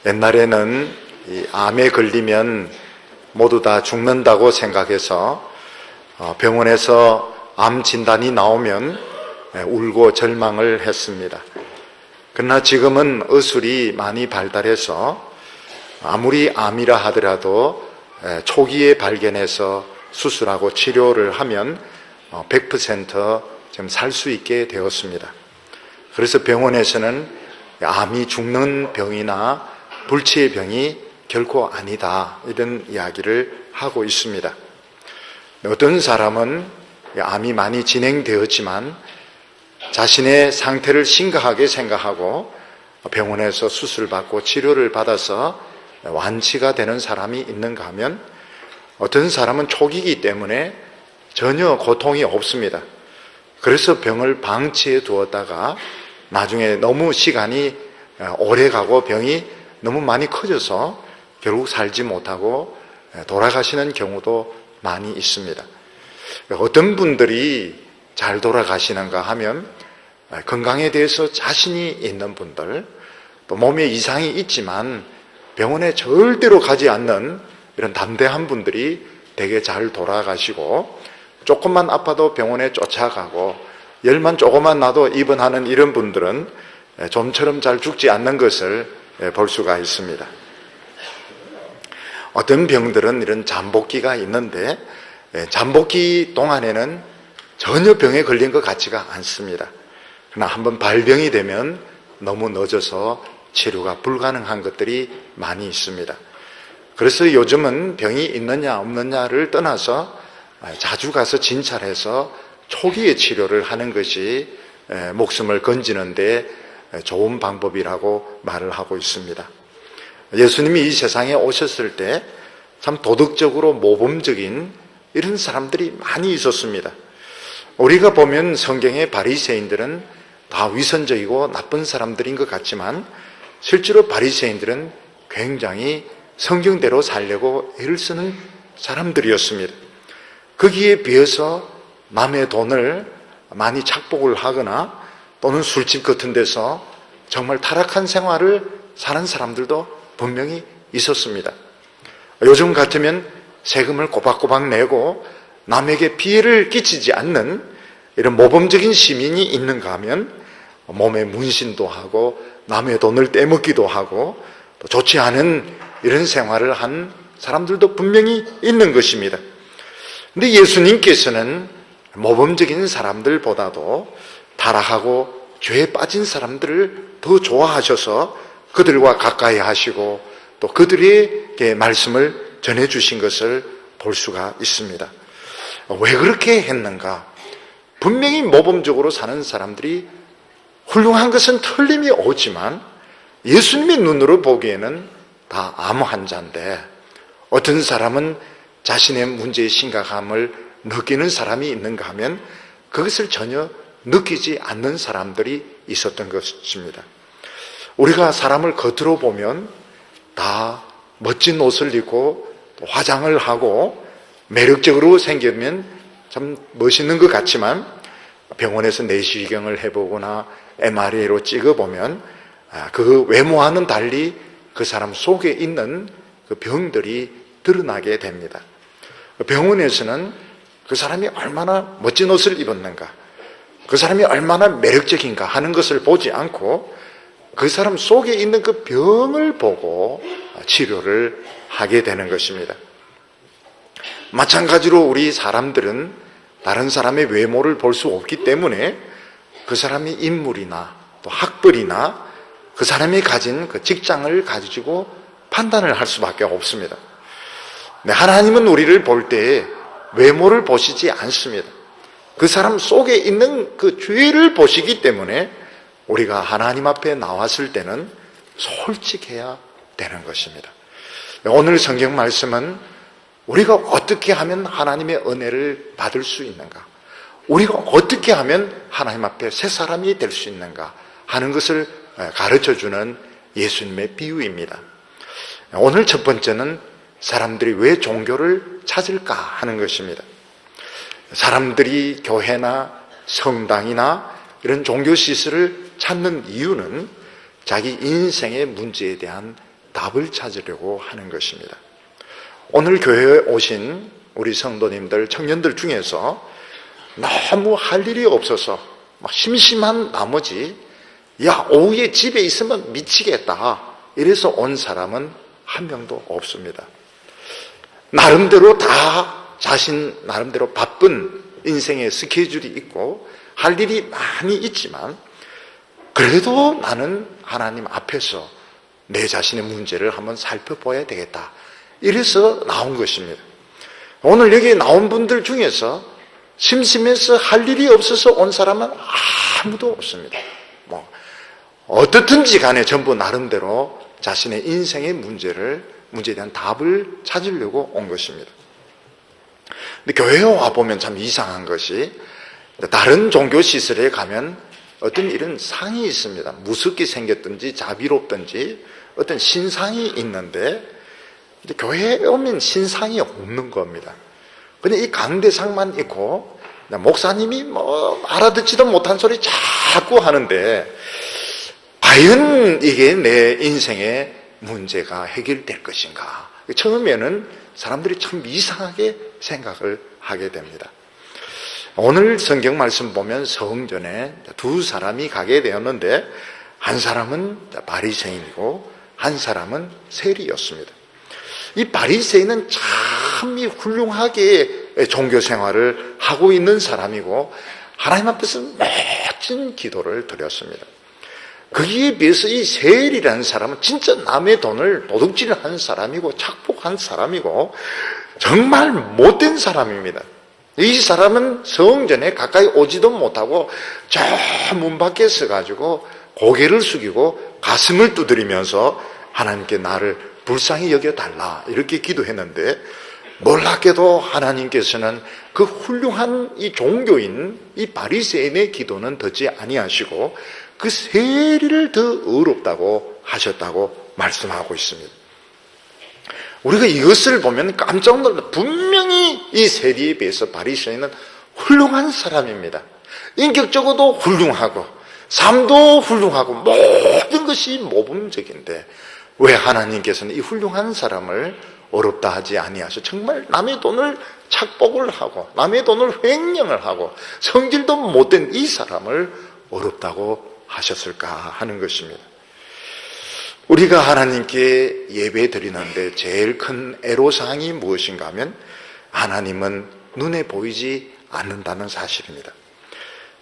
옛날에는 이 암에 걸리면 모두 다 죽는다고 생각해서 병원에서 암 진단이 나오면 울고 절망을 했습니다. 그러나 지금은 의술이 많이 발달해서 아무리 암이라 하더라도 초기에 발견해서 수술하고 치료를 하면 100% 지금 살 수 있게 되었습니다. 그래서 병원에서는 암이 죽는 병이나 불치의 병이 결코 아니다, 이런 이야기를 하고 있습니다. 어떤 사람은 암이 많이 진행되었지만 자신의 상태를 심각하게 생각하고 병원에서 수술받고 치료를 받아서 완치가 되는 사람이 있는가 하면, 어떤 사람은 초기이기 때문에 전혀 고통이 없습니다. 그래서 병을 방치해 두었다가 나중에 너무 시간이 오래 가고 병이 너무 많이 커져서 결국 살지 못하고 돌아가시는 경우도 많이 있습니다. 어떤 분들이 잘 돌아가시는가 하면 건강에 대해서 자신이 있는 분들, 또 몸에 이상이 있지만 병원에 절대로 가지 않는 이런 담대한 분들이 되게 잘 돌아가시고, 조금만 아파도 병원에 쫓아가고 열만 조금만 나도 입원하는 이런 분들은 좀처럼 잘 죽지 않는 것을 볼 수가 있습니다. 어떤 병들은 이런 잠복기가 있는데 잠복기 동안에는 전혀 병에 걸린 것 같지가 않습니다. 그러나 한번 발병이 되면 너무 늦어서 치료가 불가능한 것들이 많이 있습니다. 그래서 요즘은 병이 있느냐 없느냐를 떠나서 자주 가서 진찰해서 초기에 치료를 하는 것이 목숨을 건지는 데 좋은 방법이라고 말을 하고 있습니다. 예수님이 이 세상에 오셨을 때 참 도덕적으로 모범적인 이런 사람들이 많이 있었습니다. 우리가 보면 성경의 바리새인들은 다 위선적이고 나쁜 사람들인 것 같지만 실제로 바리새인들은 굉장히 성경대로 살려고 애를 쓰는 사람들이었습니다. 거기에 비해서 남의 돈을 많이 착복을 하거나 또는 술집 같은 데서 정말 타락한 생활을 사는 사람들도 분명히 있었습니다. 요즘 같으면 세금을 꼬박꼬박 내고 남에게 피해를 끼치지 않는 이런 모범적인 시민이 있는가 하면 몸에 문신도 하고 남의 돈을 떼먹기도 하고 또 좋지 않은 이런 생활을 한 사람들도 분명히 있는 것입니다. 근데 예수님께서는 모범적인 사람들보다도 타락하고 죄에 빠진 사람들을 더 좋아하셔서 그들과 가까이 하시고 또 그들에게 말씀을 전해주신 것을 볼 수가 있습니다. 왜 그렇게 했는가? 분명히 모범적으로 사는 사람들이 훌륭한 것은 틀림이 없지만 예수님의 눈으로 보기에는 다 암 환자인데, 어떤 사람은 자신의 문제의 심각함을 느끼는 사람이 있는가 하면 그것을 전혀 느끼지 않는 사람들이 있었던 것입니다. 우리가 사람을 겉으로 보면 다 멋진 옷을 입고 화장을 하고 매력적으로 생기면 참 멋있는 것 같지만 병원에서 내시경을 해보거나 MRI로 찍어보면 그 외모와는 달리 그 사람 속에 있는 그 병들이 드러나게 됩니다. 병원에서는 그 사람이 얼마나 멋진 옷을 입었는가, 그 사람이 얼마나 매력적인가 하는 것을 보지 않고 그 사람 속에 있는 그 병을 보고 치료를 하게 되는 것입니다. 마찬가지로 우리 사람들은 다른 사람의 외모를 볼 수 없기 때문에 그 사람이 인물이나 또 학벌이나 그 사람이 가진 그 직장을 가지고 판단을 할 수밖에 없습니다. 하나님은 우리를 볼 때 외모를 보시지 않습니다. 그 사람 속에 있는 그 죄를 보시기 때문에 우리가 하나님 앞에 나왔을 때는 솔직해야 되는 것입니다. 오늘 성경 말씀은 우리가 어떻게 하면 하나님의 은혜를 받을 수 있는가, 우리가 어떻게 하면 하나님 앞에 새 사람이 될 수 있는가 하는 것을 가르쳐주는 예수님의 비유입니다. 오늘 첫 번째는 사람들이 왜 종교를 찾을까 하는 것입니다. 사람들이 교회나 성당이나 이런 종교 시설을 찾는 이유는 자기 인생의 문제에 대한 답을 찾으려고 하는 것입니다. 오늘 교회에 오신 우리 성도님들, 청년들 중에서 너무 할 일이 없어서 막 심심한 나머지 야, 오후에 집에 있으면 미치겠다 이래서 온 사람은 한 명도 없습니다. 나름대로 다 자신 나름대로 바쁜 인생의 스케줄이 있고 할 일이 많이 있지만 그래도 나는 하나님 앞에서 내 자신의 문제를 한번 살펴봐야 되겠다 이래서 나온 것입니다. 오늘 여기 나온 분들 중에서 심심해서 할 일이 없어서 온 사람은 아무도 없습니다. 어떻든지 간에 전부 나름대로 자신의 인생의 문제에 대한 답을 찾으려고 온 것입니다. 근데 교회에 와보면 참 이상한 것이 다른 종교 시설에 가면 어떤 이런 상이 있습니다. 무섭게 생겼든지 자비롭든지 어떤 신상이 있는데 교회에 오면 신상이 없는 겁니다. 근데 이 강대상만 있고 목사님이 알아듣지도 못한 소리 자꾸 하는데 과연 이게 내 인생의 문제가 해결될 것인가? 처음에는 사람들이 참 이상하게 생각을 하게 됩니다. 오늘 성경 말씀 보면 성전에 두 사람이 가게 되었는데 한 사람은 바리새인이고 한 사람은 세리였습니다. 이 바리새인은 참 훌륭하게 종교 생활을 하고 있는 사람이고 하나님 앞에서 멋진 기도를 드렸습니다. 거기에 비해서 이 세리라는 사람은 진짜 남의 돈을 도둑질한 사람이고 착복한 사람이고 정말 못된 사람입니다. 이 사람은 성전에 가까이 오지도 못하고 저 문 밖에 서가지고 고개를 숙이고 가슴을 두드리면서 하나님께 나를 불쌍히 여겨달라 이렇게 기도했는데 놀랍게도 하나님께서는 그 훌륭한 이 종교인 이 바리새인의 기도는 듣지 아니하시고 그 세리를 더 의롭다고 하셨다고 말씀하고 있습니다. 우리가 이것을 보면 깜짝 놀라 분명히 이 세리에 비해서 바리새인은 훌륭한 사람입니다. 인격적으로도 훌륭하고 삶도 훌륭하고 모든 것이 모범적인데 왜 하나님께서는 이 훌륭한 사람을 어렵다 하지 아니하셔 정말 남의 돈을 착복을 하고 남의 돈을 횡령을 하고 성질도 못된 이 사람을 어렵다고 하셨을까 하는 것입니다. 우리가 하나님께 예배 드리는데 제일 큰 애로사항이 무엇인가 하면 하나님은 눈에 보이지 않는다는 사실입니다.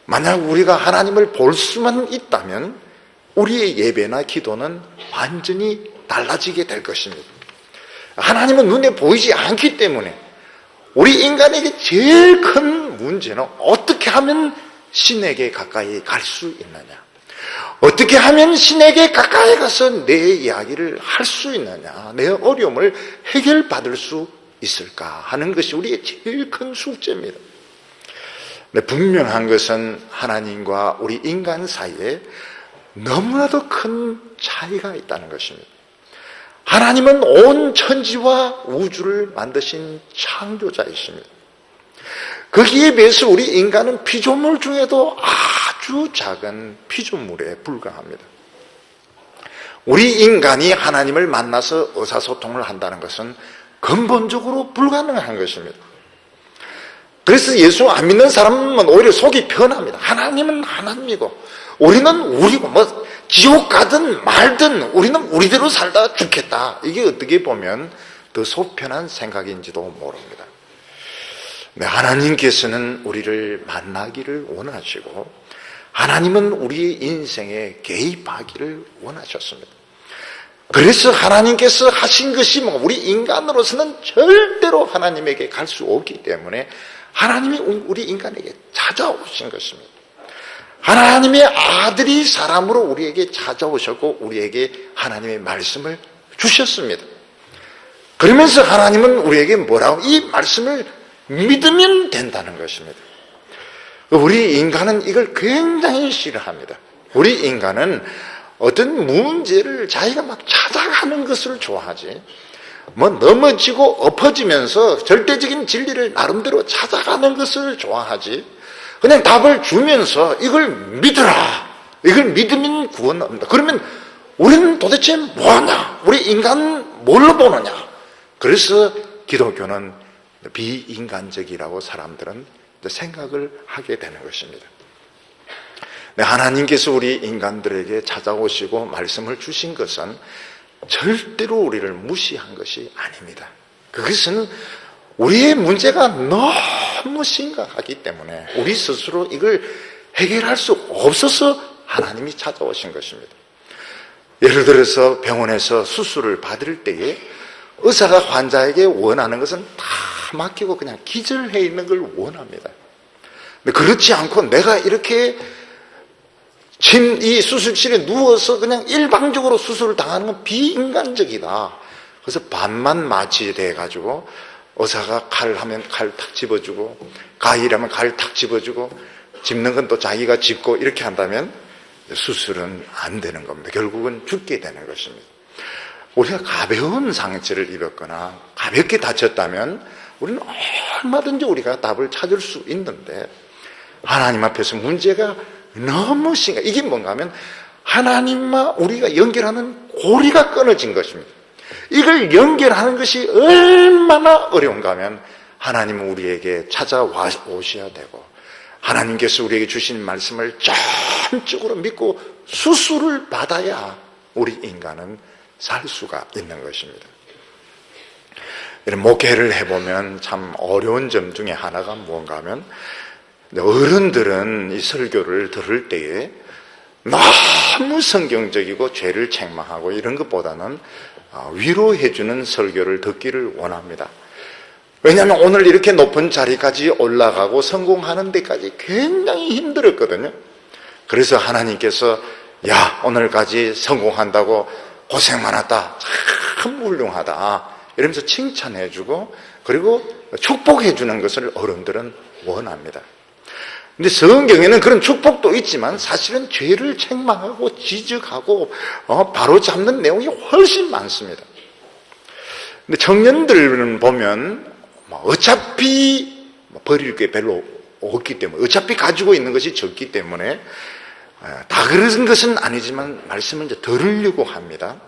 만약 우리가 하나님을 볼 수만 있다면 우리의 예배나 기도는 완전히 달라지게 될 것입니다. 하나님은 눈에 보이지 않기 때문에 우리 인간에게 제일 큰 문제는 어떻게 하면 신에게 가까이 갈 수 있느냐, 어떻게 하면 신에게 가까이 가서 내 이야기를 할 수 있느냐, 내 어려움을 해결받을 수 있을까 하는 것이 우리의 제일 큰 숙제입니다. 분명한 것은 하나님과 우리 인간 사이에 너무나도 큰 차이가 있다는 것입니다. 하나님은 온 천지와 우주를 만드신 창조자이십니다. 거기에 비해서 우리 인간은 피조물 중에도 아주 작은 피조물에 불과합니다. 우리 인간이 하나님을 만나서 의사소통을 한다는 것은 근본적으로 불가능한 것입니다. 그래서 예수 안 믿는 사람은 오히려 속이 편합니다. 하나님은 하나님이고 우리는 우리고 지옥 가든 말든 우리는 우리대로 살다 죽겠다. 이게 어떻게 보면 더 속편한 생각인지도 모릅니다. 네, 하나님께서는 우리를 만나기를 원하시고 하나님은 우리 인생에 개입하기를 원하셨습니다. 그래서 하나님께서 하신 것이 우리 인간으로서는 절대로 하나님에게 갈 수 없기 때문에 하나님이 우리 인간에게 찾아오신 것입니다. 하나님의 아들이 사람으로 우리에게 찾아오셨고 우리에게 하나님의 말씀을 주셨습니다. 그러면서 하나님은 우리에게 뭐라고? 이 말씀을 믿으면 된다는 것입니다. 우리 인간은 이걸 굉장히 싫어합니다. 우리 인간은 어떤 문제를 자기가 찾아가는 것을 좋아하지, 넘어지고 엎어지면서 절대적인 진리를 나름대로 찾아가는 것을 좋아하지, 그냥 답을 주면서 이걸 믿어라, 이걸 믿으면 구원 얻는다, 그러면 우리는 도대체 뭐하냐? 우리 인간 뭘로 보느냐? 그래서 기독교는 비인간적이라고 사람들은 생각을 하게 되는 것입니다. 하나님께서 우리 인간들에게 찾아오시고 말씀을 주신 것은 절대로 우리를 무시한 것이 아닙니다. 그것은 우리의 문제가 너무 심각하기 때문에 우리 스스로 이걸 해결할 수 없어서 하나님이 찾아오신 것입니다. 예를 들어서 병원에서 수술을 받을 때에 의사가 환자에게 원하는 것은 다 맡기고 그냥 기절해 있는 걸 원합니다. 근데 그렇지 않고 내가 이렇게 이 수술실에 누워서 그냥 일방적으로 수술을 당하는 건 비인간적이다. 그래서 반만 마취돼 가지고 의사가 칼 하면 칼 탁 집어주고 가위라면 가위를 탁 집어주고 짚는 건 또 자기가 짚고 이렇게 한다면 수술은 안 되는 겁니다. 결국은 죽게 되는 것입니다. 우리가 가벼운 상처를 입었거나 가볍게 다쳤다면 우리는 얼마든지 우리가 답을 찾을 수 있는데 하나님 앞에서 문제가 너무 심각해. 이게 뭔가 하면 하나님과 우리가 연결하는 고리가 끊어진 것입니다. 이걸 연결하는 것이 얼마나 어려운가 하면 하나님은 우리에게 찾아오셔야 되고 하나님께서 우리에게 주신 말씀을 전적으로 믿고 수술을 받아야 우리 인간은 살 수가 있는 것입니다. 이런 목회를 해보면 참 어려운 점 중에 하나가 무언가 하면 어른들은 이 설교를 들을 때에 너무 성경적이고 죄를 책망하고 이런 것보다는 위로해주는 설교를 듣기를 원합니다. 왜냐하면 오늘 이렇게 높은 자리까지 올라가고 성공하는 데까지 굉장히 힘들었거든요. 그래서 하나님께서 야 오늘까지 성공한다고 고생 많았다, 참 훌륭하다 이러면서 칭찬해주고 그리고 축복해주는 것을 어른들은 원합니다. 근데 성경에는 그런 축복도 있지만 사실은 죄를 책망하고 지적하고 바로 잡는 내용이 훨씬 많습니다. 근데 청년들은 보면 어차피 버릴 게 별로 없기 때문에 어차피 가지고 있는 것이 적기 때문에 다 그런 것은 아니지만 말씀을 이제 들으려고 합니다.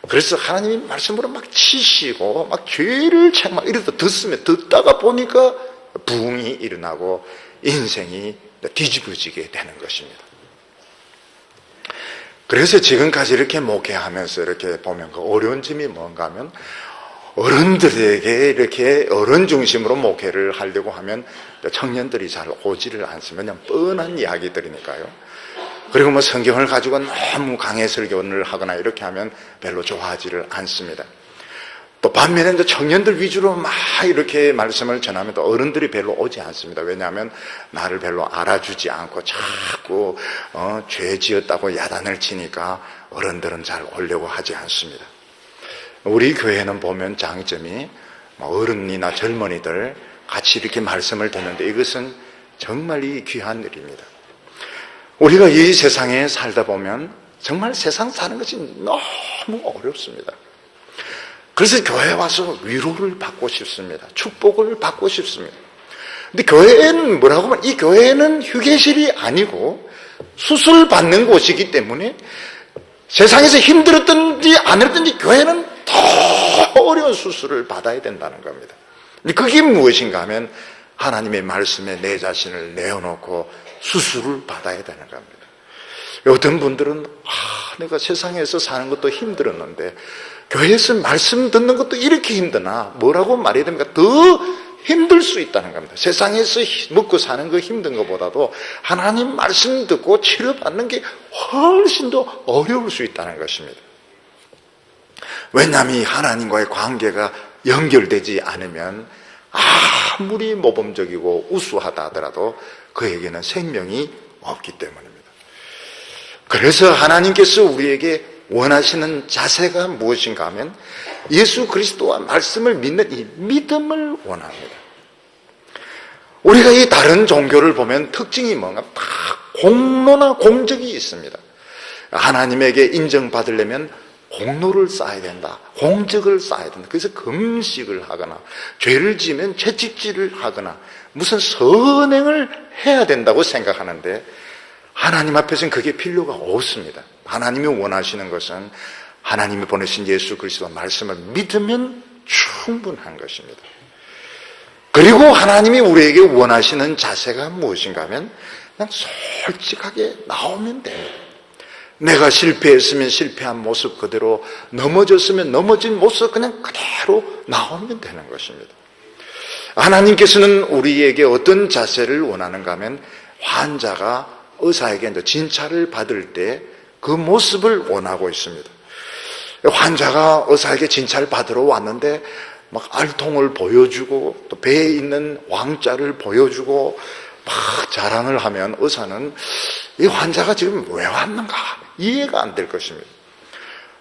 그래서 하나님이 말씀으로 막 치시고 막 죄를 책망 이래서 듣다가 보니까 부흥이 일어나고 인생이 뒤집어지게 되는 것입니다. 그래서 지금까지 이렇게 목회하면서 이렇게 보면 그 어려운 점이 뭔가 하면 어른들에게 이렇게 어른 중심으로 목회를 하려고 하면 청년들이 잘 오지를 않습니다. 그냥 뻔한 이야기들이니까요. 그리고 뭐 성경을 가지고 너무 강해 설교를 하거나 이렇게 하면 별로 좋아하지를 않습니다. 또 반면에 이제 청년들 위주로 막 이렇게 말씀을 전하면 또 어른들이 별로 오지 않습니다. 왜냐하면 나를 별로 알아주지 않고 자꾸 죄 지었다고 야단을 치니까 어른들은 잘 오려고 하지 않습니다. 우리 교회는 보면 장점이 어른이나 젊은이들 같이 이렇게 말씀을 듣는데 이것은 정말 이 귀한 일입니다. 우리가 이 세상에 살다 보면 정말 세상 사는 것이 너무 어렵습니다. 그래서 교회에 와서 위로를 받고 싶습니다. 축복을 받고 싶습니다. 근데 교회는 뭐라고 하면 이 교회는 휴게실이 아니고 수술 받는 곳이기 때문에 세상에서 힘들었든지 안 힘들었든지 교회는 더 어려운 수술을 받아야 된다는 겁니다. 근데 그게 무엇인가 하면 하나님의 말씀에 내 자신을 내어놓고 수술을 받아야 되는 겁니다. 어떤 분들은 내가 세상에서 사는 것도 힘들었는데 교회에서 말씀 듣는 것도 이렇게 힘드나 뭐라고 말해야 됩니까? 더 힘들 수 있다는 겁니다. 세상에서 먹고 사는 거 힘든 것보다도 하나님 말씀 듣고 치료받는 게 훨씬 더 어려울 수 있다는 것입니다. 왜냐하면 하나님과의 관계가 연결되지 않으면 아무리 모범적이고 우수하다 하더라도 그에게는 생명이 없기 때문입니다. 그래서 하나님께서 우리에게 원하시는 자세가 무엇인가 하면 예수 그리스도와 말씀을 믿는 이 믿음을 원합니다. 우리가 이 다른 종교를 보면 특징이 뭔가 다 공로나 공적이 있습니다. 하나님에게 인정받으려면 공로를 쌓아야 된다. 공적을 쌓아야 된다. 그래서 금식을 하거나 죄를 지으면 채찍질을 하거나 무슨 선행을 해야 된다고 생각하는데 하나님 앞에서는 그게 필요가 없습니다. 하나님이 원하시는 것은 하나님이 보내신 예수 그리스도 말씀을 믿으면 충분한 것입니다. 그리고 하나님이 우리에게 원하시는 자세가 무엇인가 하면 그냥 솔직하게 나오면 됩니다. 내가 실패했으면 실패한 모습 그대로, 넘어졌으면 넘어진 모습 그냥 그대로 나오면 되는 것입니다. 하나님께서는 우리에게 어떤 자세를 원하는가 하면 환자가 의사에게 진찰을 받을 때 그 모습을 원하고 있습니다. 환자가 의사에게 진찰을 받으러 왔는데 막 알통을 보여주고 또 배에 있는 왕자를 보여주고 막 자랑을 하면 의사는 이 환자가 지금 왜 왔는가 이해가 안 될 것입니다.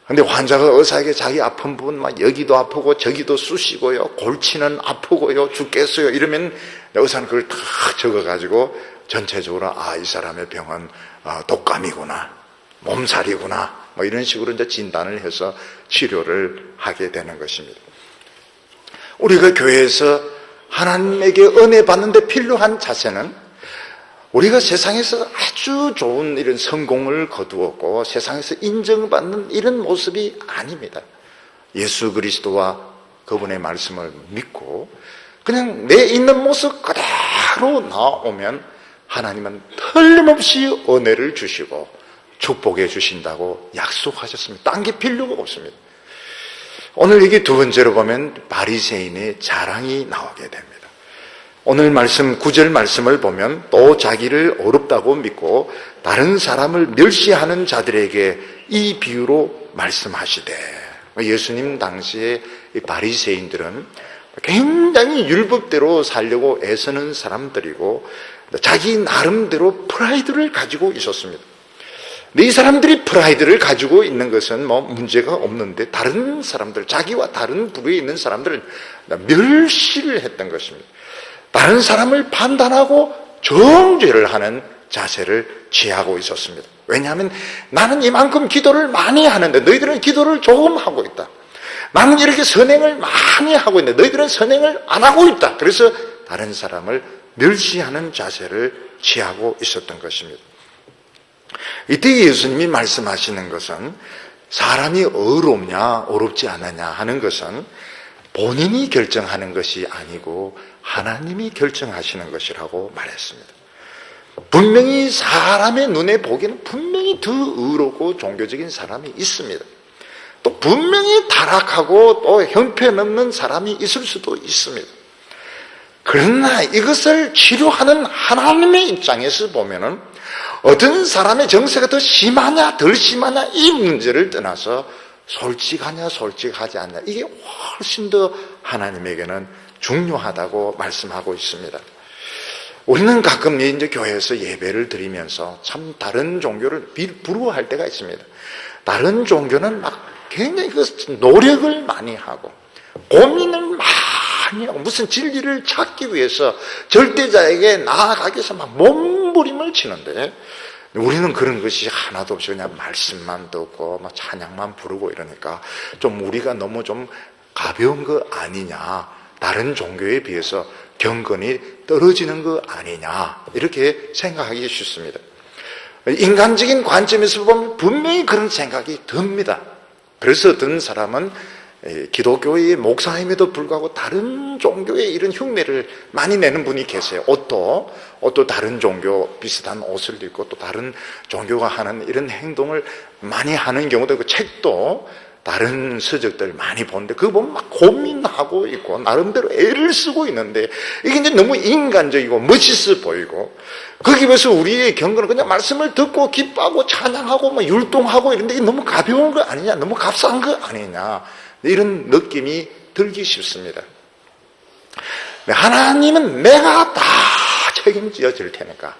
그런데 환자가 의사에게 자기 아픈 부분 막 여기도 아프고 저기도 쑤시고요, 골치는 아프고요, 죽겠어요 이러면 의사는 그걸 다 적어가지고 전체적으로 이 사람의 병은 독감이구나, 몸살이구나 뭐 이런 식으로 이제 진단을 해서 치료를 하게 되는 것입니다. 우리가 교회에서 하나님에게 은혜 받는데 필요한 자세는 우리가 세상에서 아주 좋은 이런 성공을 거두었고 세상에서 인정받는 이런 모습이 아닙니다. 예수 그리스도와 그분의 말씀을 믿고 그냥 내 있는 모습 그대로 나오면 하나님은 틀림없이 은혜를 주시고 축복해 주신다고 약속하셨습니다. 딴 게 필요가 없습니다. 오늘 여기 두 번째로 보면 바리새인의 자랑이 나오게 됩니다. 오늘 말씀 9절 말씀을 보면 또 자기를 어렵다고 믿고 다른 사람을 멸시하는 자들에게 이 비유로 말씀하시되, 예수님 당시에 이 바리새인들은 굉장히 율법대로 살려고 애쓰는 사람들이고 자기 나름대로 프라이드를 가지고 있었습니다. 이 사람들이 프라이드를 가지고 있는 것은 뭐 문제가 없는데 다른 사람들, 자기와 다른 부류에 있는 사람들은 멸시를 했던 것입니다. 다른 사람을 판단하고 정죄를 하는 자세를 취하고 있었습니다. 왜냐하면 나는 이만큼 기도를 많이 하는데 너희들은 기도를 조금 하고 있다. 나는 이렇게 선행을 많이 하고 있는데 너희들은 선행을 안 하고 있다. 그래서 다른 사람을 멸시하는 자세를 취하고 있었던 것입니다. 이때 예수님이 말씀하시는 것은 사람이 어렵냐 어렵지 않느냐 하는 것은 본인이 결정하는 것이 아니고 하나님이 결정하시는 것이라고 말했습니다. 분명히 사람의 눈에 보기에는 분명히 더 의롭고 종교적인 사람이 있습니다. 또 분명히 타락하고 또 형편없는 사람이 있을 수도 있습니다. 그러나 이것을 치료하는 하나님의 입장에서 보면은 어떤 사람의 정세가 더 심하냐 덜 심하냐 이 문제를 떠나서 솔직하냐 솔직하지 않냐 이게 훨씬 더 하나님에게는 중요하다고 말씀하고 있습니다. 우리는 가끔 이제 교회에서 예배를 드리면서 참 다른 종교를 부러워할 때가 있습니다. 다른 종교는 막 굉장히 그 노력을 많이 하고 고민을 많이 하고 무슨 진리를 찾기 위해서 절대자에게 나아가기 위해서 막 몸부림을 치는데 우리는 그런 것이 하나도 없이 그냥 말씀만 듣고 막 찬양만 부르고 이러니까 좀 우리가 너무 좀 가벼운 거 아니냐, 다른 종교에 비해서 경건이 떨어지는 거 아니냐 이렇게 생각하기 쉽습니다. 인간적인 관점에서 보면 분명히 그런 생각이 듭니다. 그래서 어떤 사람은 기독교의 목사임에도 불구하고 다른 종교의 이런 흉내를 많이 내는 분이 계세요. 옷도 다른 종교 비슷한 옷을 입고 또 다른 종교가 하는 이런 행동을 많이 하는 경우도 있고 책도 다른 서적들 많이 보는데 그거 보면 막 고민하고 있고 나름대로 애를 쓰고 있는데 이게 이제 너무 인간적이고 멋있어 보이고 거기에 비해서 우리의 경건은 그냥 말씀을 듣고 기뻐하고 찬양하고 막 율동하고 이런데 이게 너무 가벼운 거 아니냐, 너무 값싼 거 아니냐 이런 느낌이 들기 쉽습니다. 하나님은 내가 다 책임져 줄 테니까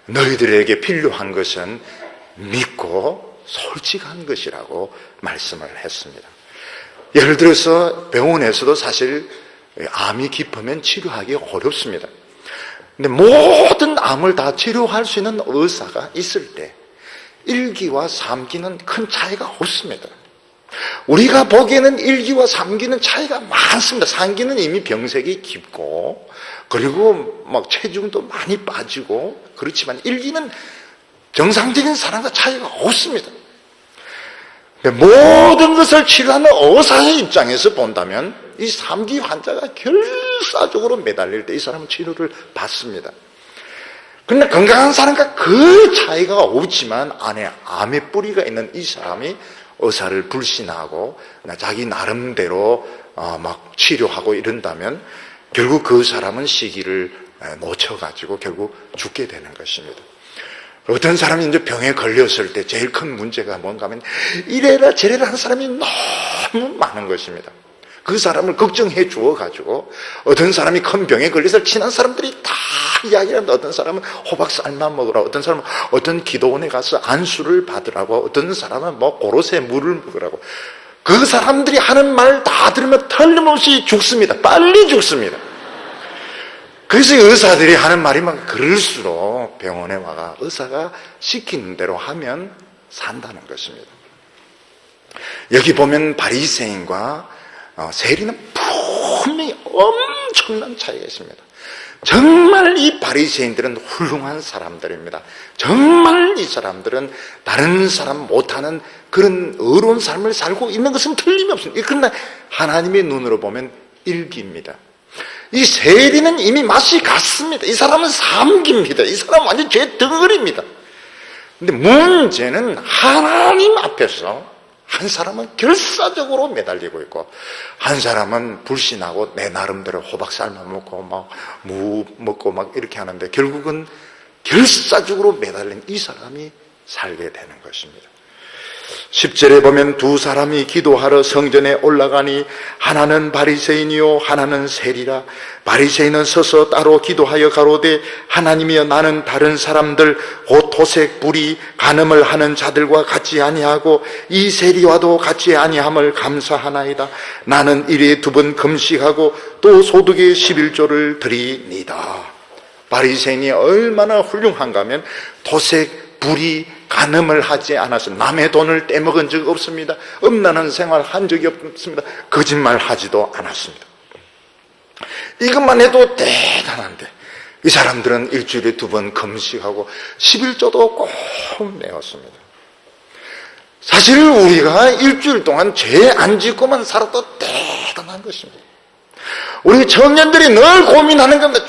너희들에게 필요한 것은 믿고 솔직한 것이라고 말씀을 했습니다. 예를 들어서 병원에서도 사실 암이 깊으면 치료하기 어렵습니다. 근데 모든 암을 다 치료할 수 있는 의사가 있을 때 1기와 3기는 큰 차이가 없습니다. 우리가 보기에는 1기와 3기는 차이가 많습니다. 3기는 이미 병색이 깊고 그리고 막 체중도 많이 빠지고 그렇지만 1기는 정상적인 사람과 차이가 없습니다. 모든 것을 치료하는 의사의 입장에서 본다면 이 3기 환자가 결사적으로 매달릴 때 이 사람은 치료를 받습니다. 그런데 건강한 사람과 그 차이가 없지만 안에 암의 뿌리가 있는 이 사람이 의사를 불신하고 자기 나름대로 막 치료하고 이런다면 결국 그 사람은 시기를 놓쳐가지고 결국 죽게 되는 것입니다. 어떤 사람이 이제 병에 걸렸을 때 제일 큰 문제가 뭔가 하면 이래라 저래라 하는 사람이 너무 많은 것입니다. 그 사람을 걱정해 주어가지고 어떤 사람이 큰 병에 걸려서 친한 사람들이 다 이야기하는데 어떤 사람은 호박쌀만 먹으라, 어떤 사람은 어떤 기도원에 가서 안수를 받으라고, 어떤 사람은 뭐 고로쇠 물을 먹으라고. 그 사람들이 하는 말 다 들으면 틀림없이 죽습니다. 빨리 죽습니다. 그래서 의사들이 하는 말이 막 그럴수록 병원에 와가 의사가 시키는 대로 하면 산다는 것입니다. 여기 보면 바리새인과 세리는 분명히 엄청난 차이가 있습니다. 정말 이 바리새인들은 훌륭한 사람들입니다. 정말 이 사람들은 다른 사람 못하는 그런 의로운 삶을 살고 있는 것은 틀림없습니다. 그러나 하나님의 눈으로 보면 일기입니다. 이 세리는 이미 맛이 갔습니다. 이 사람은 삼깁니다. 이 사람은 완전 죄 덩어리입니다. 근데 문제는 하나님 앞에서 한 사람은 결사적으로 매달리고 있고 한 사람은 불신하고 내 나름대로 호박쌀만 먹고 막 무 먹고 막 이렇게 하는데 결국은 결사적으로 매달린 이 사람이 살게 되는 것입니다. 10절에 보면 두 사람이 기도하러 성전에 올라가니 하나는 바리새인이요 하나는 세리라. 바리새인은 서서 따로 기도하여 가로되 하나님이여 나는 다른 사람들 곧 토색 불의 간음을 하는 자들과 같이 아니하고 이 세리와도 같이 아니함을 감사하나이다. 나는 일에 2번 금식하고 또 소득의 11조를 드리니다. 바리새인이 얼마나 훌륭한가 하면 토색 불의 간음을 하지 않았습니다. 남의 돈을 떼먹은 적 없습니다. 음란한 생활 한 적이 없습니다. 거짓말 하지도 않았습니다. 이것만 해도 대단한데 이 사람들은 일주일에 2번 금식하고 11조도 꼭 내었습니다. 사실 우리가 일주일 동안 죄 안 짓고만 살아도 대단한 것입니다. 우리 청년들이 늘 고민하는 겁니다.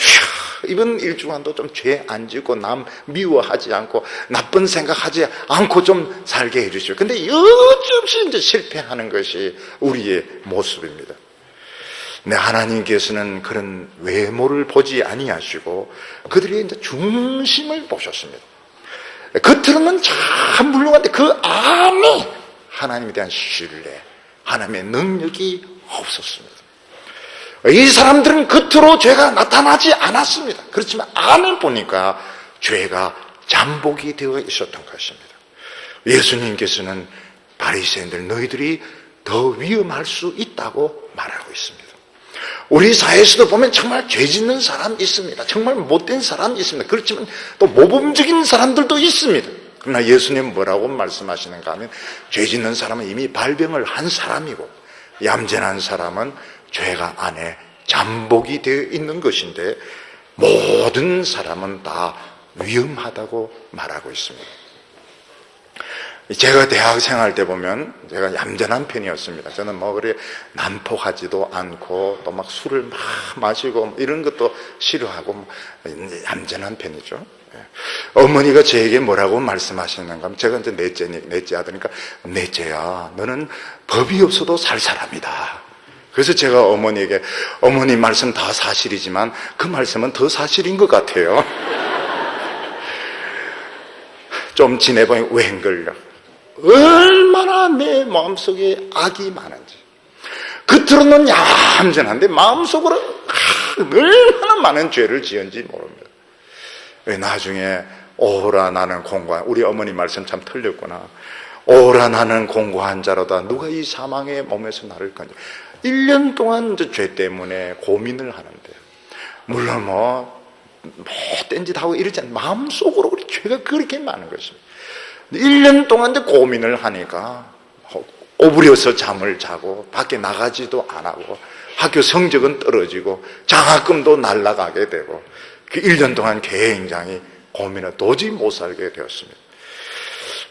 이번 일주간도 좀 죄 안 짓고 남 미워하지 않고 나쁜 생각하지 않고 좀 살게 해주시오. 근데 여지없이 이제 실패하는 것이 우리의 모습입니다. 근데 하나님께서는 그런 외모를 보지 아니하시고 그들의 이제 중심을 보셨습니다. 겉으로는 참 훌륭한데 그 안에 하나님에 대한 신뢰, 하나님의 능력이 없었습니다. 이 사람들은 겉으로 죄가 나타나지 않았습니다. 그렇지만 안을 보니까 죄가 잠복이 되어 있었던 것입니다. 예수님께서는 바리새인들 너희들이 더 위험할 수 있다고 말하고 있습니다. 우리 사회에서도 보면 정말 죄 짓는 사람 있습니다. 정말 못된 사람 있습니다. 그렇지만 또 모범적인 사람들도 있습니다. 그러나 예수님은 뭐라고 말씀하시는가 하면 죄 짓는 사람은 이미 발병을 한 사람이고 얌전한 사람은 죄가 안에 잠복이 되어 있는 것인데 모든 사람은 다 위험하다고 말하고 있습니다. 제가 대학 생활 때 보면 제가 얌전한 편이었습니다. 저는 뭐 그래 난폭하지도 않고 또 막 술을 막 마시고 이런 것도 싫어하고 얌전한 편이죠. 어머니가 저에게 뭐라고 말씀하시는가 하면 제가 이제 넷째 아들이니까 넷째야 너는 법이 없어도 살 사람이다. 그래서 제가 어머니에게 어머니 말씀 다 사실이지만 그 말씀은 더 사실인 것 같아요. 좀 지내보니 웬걸요. 얼마나 내 마음속에 악이 많은지. 겉으로는 얌전한데 마음속으로 얼마나 많은 죄를 지은지 모릅니다. 나중에 오라 나는 공고한, 우리 어머니 말씀 참 틀렸구나. 오라 나는 공고한 자로다. 누가 이 사망의 몸에서 나를 건져. 1년 동안 죄 때문에 고민을 하는데, 물론 못된 짓 하고 이러지 않아요. 마음속으로 우리 죄가 그렇게 많은 것입니다. 1년 동안 고민을 하니까 오부려서 잠을 자고 밖에 나가지도 안 하고 학교 성적은 떨어지고 장학금도 날아가게 되고 그 1년 동안 굉장히 고민을 도저히 못 살게 되었습니다.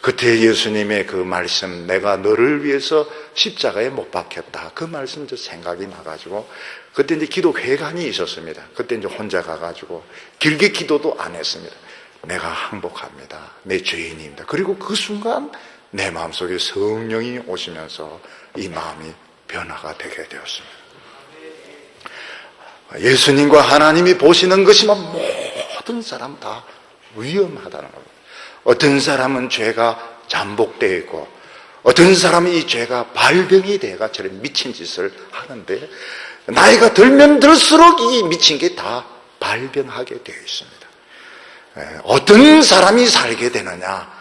그때 예수님의 그 말씀, 내가 너를 위해서 십자가에 못 박혔다, 그 말씀 생각이 나가지고 그때 이제 기도 회관이 있었습니다. 그때 이제 혼자 가가지고 길게 기도도 안 했습니다. 내가 항복합니다, 내 죄인입니다. 그리고 그 순간 내 마음속에 성령이 오시면서 이 마음이 변화가 되게 되었습니다. 예수님과 하나님이 보시는 것이면 모든 사람 다 위험하다는 겁니다. 어떤 사람은 죄가 잠복되어 있고 어떤 사람은 이 죄가 발병이 돼가 저런 미친 짓을 하는데, 나이가 들면 들수록 이 미친 게 다 발병하게 되어 있습니다. 어떤 사람이 살게 되느냐,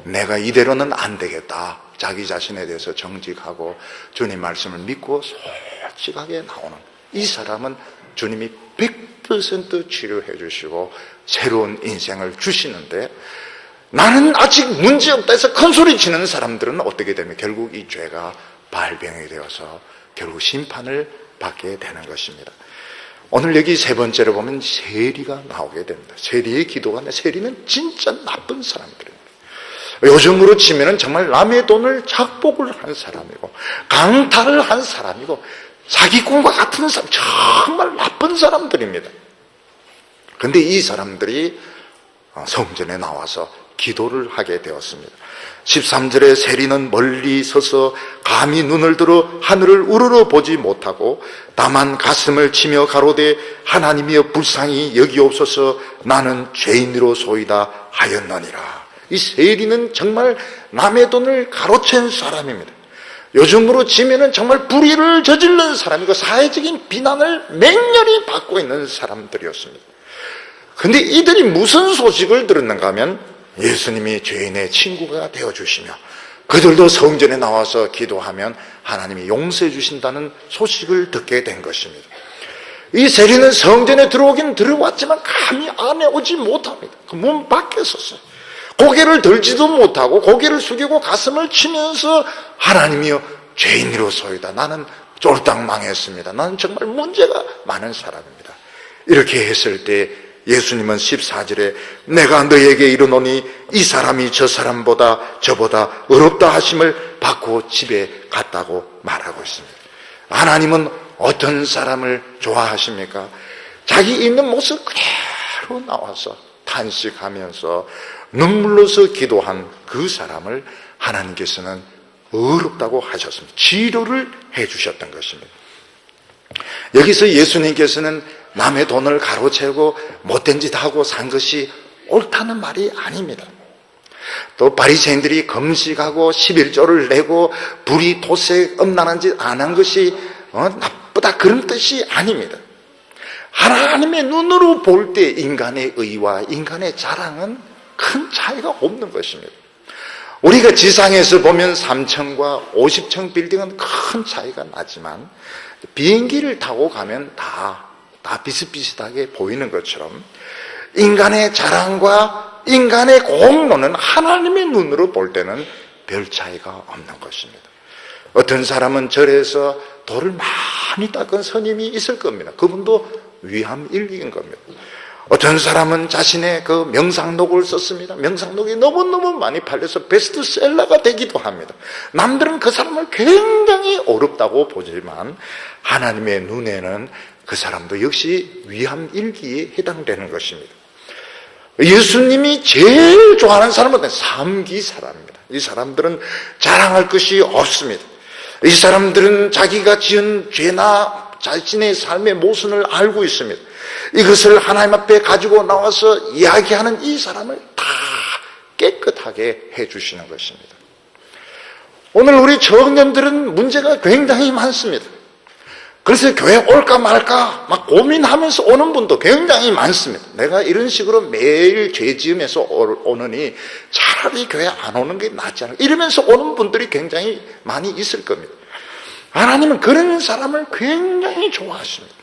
내가 이대로는 안 되겠다, 자기 자신에 대해서 정직하고 주님 말씀을 믿고 솔직하게 나오는 이 사람은 주님이 100% 치료해 주시고 새로운 인생을 주시는데, 나는 아직 문제없다 해서 큰소리 치는 사람들은 어떻게 되면 결국 이 죄가 발병이 되어서 결국 심판을 받게 되는 것입니다. 오늘 여기 세 번째로 보면 세리가 나오게 됩니다. 세리의 기도가, 세리는 진짜 나쁜 사람들입니다. 요즘으로 치면은 정말 남의 돈을 착복을 한 사람이고 강탈을 한 사람이고 사기꾼과 같은 사람, 정말 나쁜 사람들입니다. 그런데 이 사람들이 성전에 나와서 기도를 하게 되었습니다. 13절에 세리는 멀리 서서 감히 눈을 들어 하늘을 우러러 보지 못하고 다만 가슴을 치며 가로되 하나님이여 불쌍히 여기옵소서, 나는 죄인으로소이다 하였느니라. 이 세리는 정말 남의 돈을 가로챈 사람입니다. 요즘으로 치면은 정말 불의를 저지른 사람이고 사회적인 비난을 맹렬히 받고 있는 사람들이었습니다. 근데 이들이 무슨 소식을 들었는가 하면 예수님이 죄인의 친구가 되어주시며 그들도 성전에 나와서 기도하면 하나님이 용서해 주신다는 소식을 듣게 된 것입니다. 이 세리는 성전에 들어오긴 들어왔지만 감히 안에 오지 못합니다. 그 문 밖에 섰어요. 고개를 들지도 못하고 고개를 숙이고 가슴을 치면서 하나님이여 죄인으로소이다, 나는 쫄딱 망했습니다, 나는 정말 문제가 많은 사람입니다. 이렇게 했을 때 예수님은 14절에 내가 너에게 이르노니 이 사람이 저 사람보다 저보다 의롭다 하심을 받고 집에 갔다고 말하고 있습니다. 하나님은 어떤 사람을 좋아하십니까? 자기 있는 모습 그대로 나와서 탄식하면서 눈물로서 기도한 그 사람을 하나님께서는 의롭다고 하셨습니다. 치료를 해 주셨던 것입니다. 여기서 예수님께서는 남의 돈을 가로채고 못된 짓 하고 산 것이 옳다는 말이 아닙니다. 또 바리새인들이 금식하고 11조를 내고 불의 도색 음란한 짓 안 한 것이 나쁘다, 그런 뜻이 아닙니다. 하나님의 눈으로 볼 때 인간의 의와 인간의 자랑은 큰 차이가 없는 것입니다. 우리가 지상에서 보면 3층과 50층 빌딩은 큰 차이가 나지만 비행기를 타고 가면 다 비슷비슷하게 보이는 것처럼 인간의 자랑과 인간의 공로는 하나님의 눈으로 볼 때는 별 차이가 없는 것입니다. 어떤 사람은 절에서 돌을 많이 닦은 스님이 있을 겁니다. 그분도 위암일기인 겁니다. 어떤 사람은 자신의 그 명상록을 썼습니다. 명상록이 너무너무 많이 팔려서 베스트셀러가 되기도 합니다. 남들은 그 사람을 굉장히 어렵다고 보지만 하나님의 눈에는 그 사람도 역시 위암일기에 해당되는 것입니다. 예수님이 제일 좋아하는 사람은 삼기 사람입니다. 이 사람들은 자랑할 것이 없습니다. 이 사람들은 자기가 지은 죄나 자신의 삶의 모순을 알고 있습니다. 이것을 하나님 앞에 가지고 나와서 이야기하는 이 사람을 다 깨끗하게 해주시는 것입니다. 오늘 우리 청년들은 문제가 굉장히 많습니다. 그래서 교회 올까 말까 막 고민하면서 오는 분도 굉장히 많습니다. 내가 이런 식으로 매일 죄 지으면서 오느니 차라리 교회 안 오는 게 낫지 않을까, 이러면서 오는 분들이 굉장히 많이 있을 겁니다. 하나님은 그런 사람을 굉장히 좋아하십니다.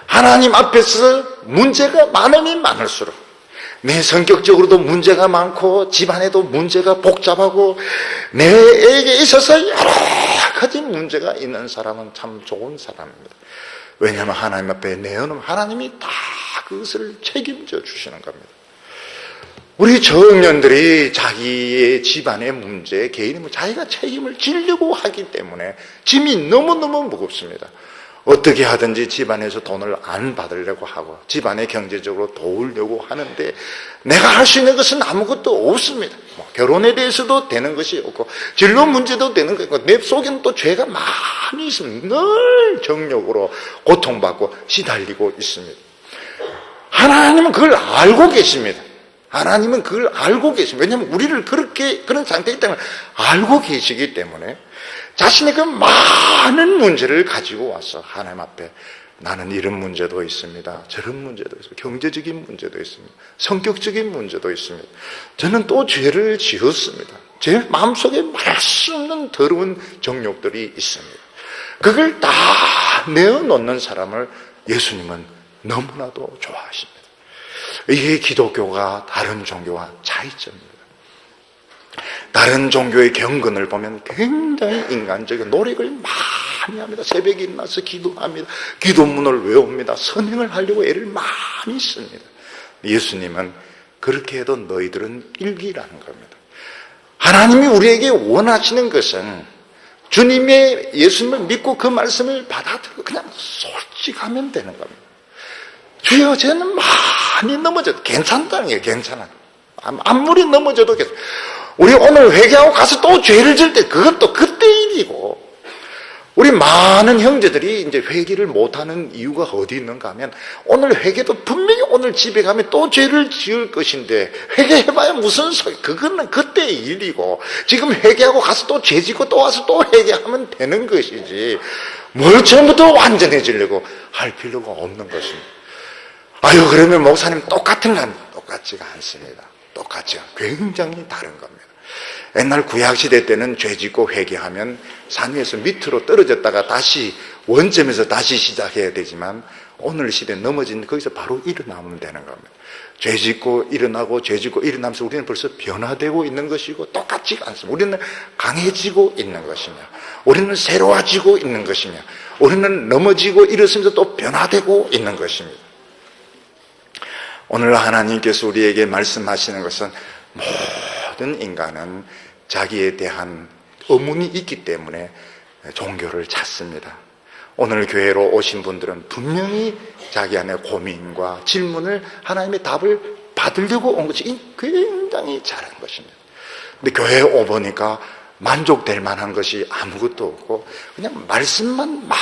하나님 앞에서 문제가 많으면 많을수록, 내 성격적으로도 문제가 많고 집안에도 문제가 복잡하고 내에게 있어서 여러 가지 문제가 있는 사람은 참 좋은 사람입니다. 왜냐하면 하나님 앞에 내어놓으면 하나님이 다 그것을 책임져 주시는 겁니다. 우리 청년들이 자기의 집안의 문제, 개인의 문제, 자기가 책임을 지려고 하기 때문에 짐이 너무너무 무겁습니다. 어떻게 하든지 집안에서 돈을 안 받으려고 하고 집안에 경제적으로 도우려고 하는데 내가 할 수 있는 것은 아무것도 없습니다. 결혼에 대해서도 되는 것이 없고 진로 문제도 되는 것이고 내 속에는 또 죄가 많이 있습니다. 늘 정욕으로 고통받고 시달리고 있습니다. 하나님은 그걸 알고 계십니다. 하나님은 그걸 알고 계십니다. 왜냐하면 우리를 그런 상태이기 때문에 알고 계시기 때문에 자신의 그 많은 문제를 가지고 와서 하나님 앞에 나는 이런 문제도 있습니다. 저런 문제도 있습니다. 경제적인 문제도 있습니다. 성격적인 문제도 있습니다. 저는 또 죄를 지었습니다. 제 마음속에 말할 수 없는 더러운 정욕들이 있습니다. 그걸 다 내어놓는 사람을 예수님은 너무나도 좋아하십니다. 이게 기독교가 다른 종교와 차이점입니다. 다른 종교의 경건을 보면 굉장히 인간적인 노력을 많이 합니다. 새벽에 일어나서 기도합니다. 기도문을 외웁니다. 선행을 하려고 애를 많이 씁니다. 예수님은 그렇게 해도 너희들은 일기라는 겁니다. 하나님이 우리에게 원하시는 것은 주님의 예수님을 믿고 그 말씀을 받아들이고 그냥 솔직하면 되는 겁니다. 주여, 저는 많이 넘어져도 괜찮다는 거예요. 괜찮아. 아무리 넘어져도 괜찮아. 우리 오늘 회개하고 가서 또 죄를 질 때 그것도 그때 일이고, 우리 많은 형제들이 이제 회개를 못하는 이유가 어디 있는가 하면 오늘 회개도 분명히 오늘 집에 가면 또 죄를 지을 것인데 회개해봐야 무슨 소리. 그거는 그때의 일이고 지금 회개하고 가서 또 죄 짓고 또 와서 또 회개하면 되는 것이지 뭘 처음부터 완전해지려고 할 필요가 없는 것입니다. 아유, 그러면 목사님 똑같은가? 똑같지가 않습니다. 똑같지가 굉장히 다른 겁니다. 옛날 구약시대 때는 죄 짓고 회개하면 산 위에서 밑으로 떨어졌다가 다시 원점에서 다시 시작해야 되지만 오늘 시대에 넘어진 거기서 바로 일어나면 되는 겁니다. 죄 짓고 일어나고 죄 짓고 일어나면서 우리는 벌써 변화되고 있는 것이고 똑같지가 않습니다. 우리는 강해지고 있는 것이며 우리는 새로워지고 있는 것이며 우리는 넘어지고 일어서면서 또 변화되고 있는 것입니다. 오늘 하나님께서 우리에게 말씀하시는 것은 모든 인간은 자기에 대한 의문이 있기 때문에 종교를 찾습니다. 오늘 교회로 오신 분들은 분명히 자기 안에 고민과 질문을 하나님의 답을 받으려고 온 것이 굉장히 잘한 것입니다. 근데 교회에 오보니까 만족될 만한 것이 아무것도 없고 그냥 말씀만 막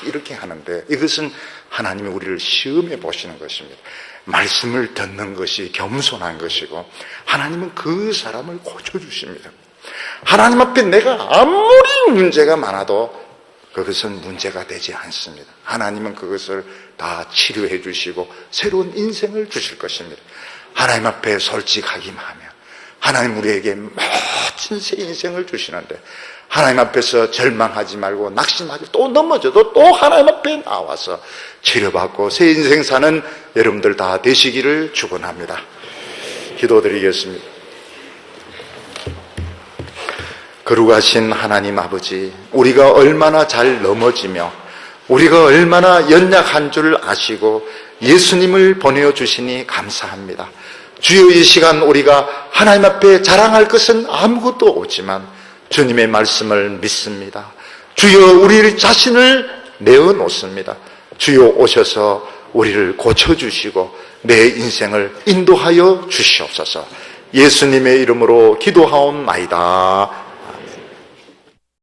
이렇게 하는데 이것은 하나님이 우리를 시험해 보시는 것입니다. 말씀을 듣는 것이 겸손한 것이고 하나님은 그 사람을 고쳐주십니다. 하나님 앞에 내가 아무리 문제가 많아도 그것은 문제가 되지 않습니다. 하나님은 그것을 다 치료해 주시고 새로운 인생을 주실 것입니다. 하나님 앞에 솔직하기만 하면 하나님 우리에게 멋진 새 인생을 주시는데 하나님 앞에서 절망하지 말고 낙심하지 또 넘어져도 또 하나님 앞에 나와서 치료받고 새 인생 사는 여러분들 다 되시기를 축원합니다. 기도드리겠습니다. 거룩하신 하나님 아버지, 우리가 얼마나 잘 넘어지며 우리가 얼마나 연약한 줄 아시고 예수님을 보내주시니 감사합니다. 주여, 이 시간 우리가 하나님 앞에 자랑할 것은 아무것도 없지만 주님의 말씀을 믿습니다. 주여, 우리 자신을 내어놓습니다. 주여, 오셔서 우리를 고쳐주시고 내 인생을 인도하여 주시옵소서. 예수님의 이름으로 기도하옵나이다.